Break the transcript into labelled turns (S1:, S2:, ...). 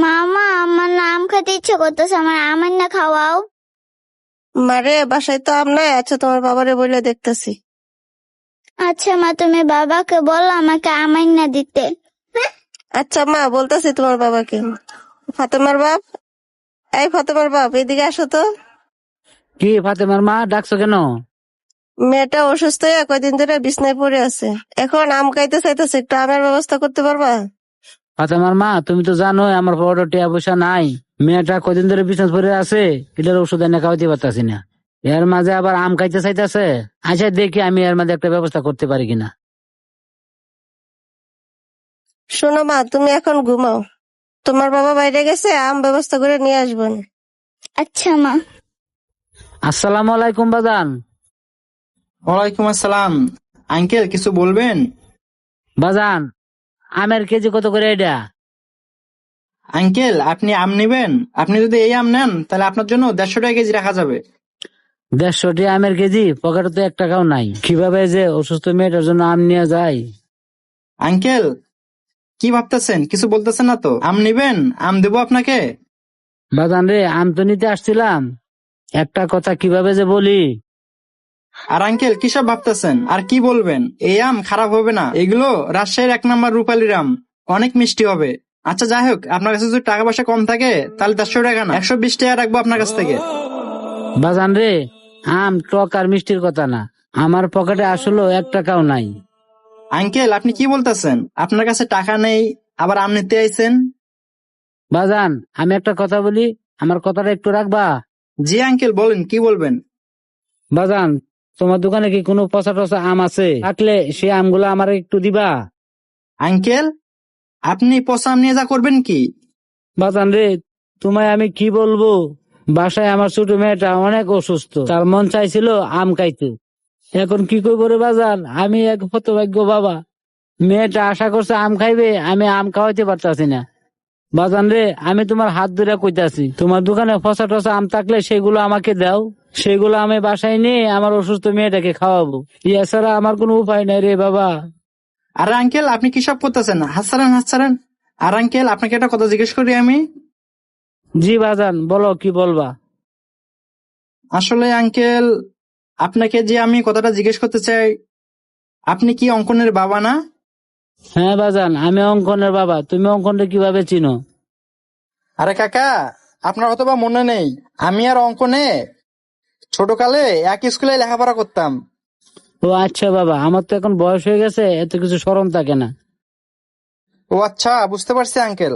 S1: মামা, আমার না আম খেতে ইচ্ছে করতেছে, আমার আমের না খাওয়াও।
S2: মারে বাসায় তো আম নাই। আচ্ছা তোমার বাবারে বলে দেখতেছি।
S1: আচ্ছা মা, তুমি বাবাকে বলো আমাকে আমের না দিতে।
S2: আচ্ছা মা, বলতেছি তোমার বাবাকে। ফাতেমার বাপ, এই ফাতেমার বাপ, এদিকে আসো তো।
S3: কি ফাতেমার মা, ডাকছো কেন?
S2: মেয়েটা অসুস্থ হয়ে কয়দিন ধরে বিছনায় পড়ে আছে। এখন আম খাইতে চাইতেছে, একটু আমের ব্যবস্থা করতে পারবা?
S3: ফাতেমার মা, তুমি তো জানোই আমার বড় টিয়া পয়সা নাই। মেয়েটা কদিন ধরে বিছানা পড়ে আছে, এটার ওষুধ এনে খাওয়াতে পারতাছি না। এর মাঝে আবার আম খাইতে চাইতেছে। আচ্ছা দেখি আমি এর মাঝে একটা ব্যবস্থা করতে পারি কিনা।
S2: শোনো মা, তুমি এখন ঘুমাও। তোমার বাবা বাইরে গেছে, আম ব্যবস্থা করে নিয়ে আসবেন।
S1: আচ্ছা মা।
S3: আসসালামু আলাইকুম বাজান।
S4: ওয়ালাইকুম আসসালাম। আঙ্কেল কিছু বলবেন?
S3: বাজান, আমের কেজি কত করে এটা?
S4: আঙ্কেল আপনি আম নেবেন? আপনি যদি এই আম নেন তাহলে আপনার জন্য 150 টাকা কেজি রাখা যাবে।
S3: 150টি আমের কেজি? পকেটে তো 1 টাকাও নাই, কিভাবে যে অসুস্থ মেয়েটার জন্য আম নিয়ে যায়।
S4: আঙ্কেল কি ভাবতেছেন? কিছু বলতেছেন না তো? আম নেবেন? আম দেবো আপনাকে।
S3: বাজান রে, আম তো নিতে আসছিলাম, একটা কথা কিভাবে যে বলি।
S4: আর আঙ্কেল কি সব ভাবতেছেন? আর কি বলবেন? এই আম খারাপ হবে না, এগুলো রাজশাহীর 1 নম্বর রূপালীর আম, অনেক মিষ্টি হবে। আচ্ছা যাই হোক, আপনার কাছে যদি টাকা পয়সা কম থাকে তাহলে 150 টাকা না 120 টাকা রাখবো আপনার কাছ থেকে।
S3: বাজান রে, আম টক আর মিষ্টির কথা না, আমার পকেটে আসলে 1 টাকাও নাই।
S4: আঙ্কেল আপনি কি বলতেছেন? আপনার কাছে টাকা নেই আবার আম নিতে আইছেন?
S3: বাজান, আমি একটা কথা বলি, আমার কথাটা একটু রাখবা?
S4: জি আঙ্কেল বলেন, কি বলবেন?
S3: বাজান, তোমার দোকানে কি কোনো পচা টচা আম আছে? থাকলে সেই আমগুলো আমার একটু দিবা।
S4: আঙ্কেল আপনি পচা আম নিয়ে যা করবেন কি?
S3: বাজান রে, তোমায় আমি কি বলবো, বাসায় আমার ছোট মেয়েটা অনেক অসুস্থ, তার মন চাইছিল আম খাইতে। এখন কি করবো রে বাজান, আমি এক হতভাগ্য বাবা। মেয়েটা আশা করছে আম খাইবে, আমি আম খাওয়াইতে পারতাছি না। বাজান রে, আমি তোমার হাত ধরে কইতাছি, তোমার দোকানে ফসা টসা আম থাকলে সেগুলো আমাকে দাও, সেগুলো আমি বাসায় নিয়ে আমার অসুস্থ মেয়েটাকে খাওয়াবো। এছাড়া আমার কোনো উপায় নাই রে বাবা।
S4: আরে আঙ্কেল আপনি কি সব করতেছেন? হাসারেন হাসারেন। আর আঙ্কেল আপনাকে একটা কথা জিজ্ঞেস করি আমি।
S3: জি বাজান, বলো কি বলবা।
S4: আসলে আঙ্কেল আপনাকে যে আমি কথাটা জিজ্ঞেস করতে চাই, আপনি কি অঙ্কনের বাবা না?
S3: হ্যাঁ বাজান, আমি অঙ্কনের বাবা। তুমি অঙ্কনটা কিভাবে চিনো?
S4: আরে কাকা, আপনার হয়তো বা মনে নেই, আমি আর অঙ্কনে ছোটকালে এক স্কুলে লেখাপড়া করতাম।
S3: ও আচ্ছা বাবা, আমার তো এখন বয়স হয়ে গেছে, এত কিছু স্মরণ থাকে না।
S4: ও আচ্ছা, বুঝতে পারছি আঙ্কেল।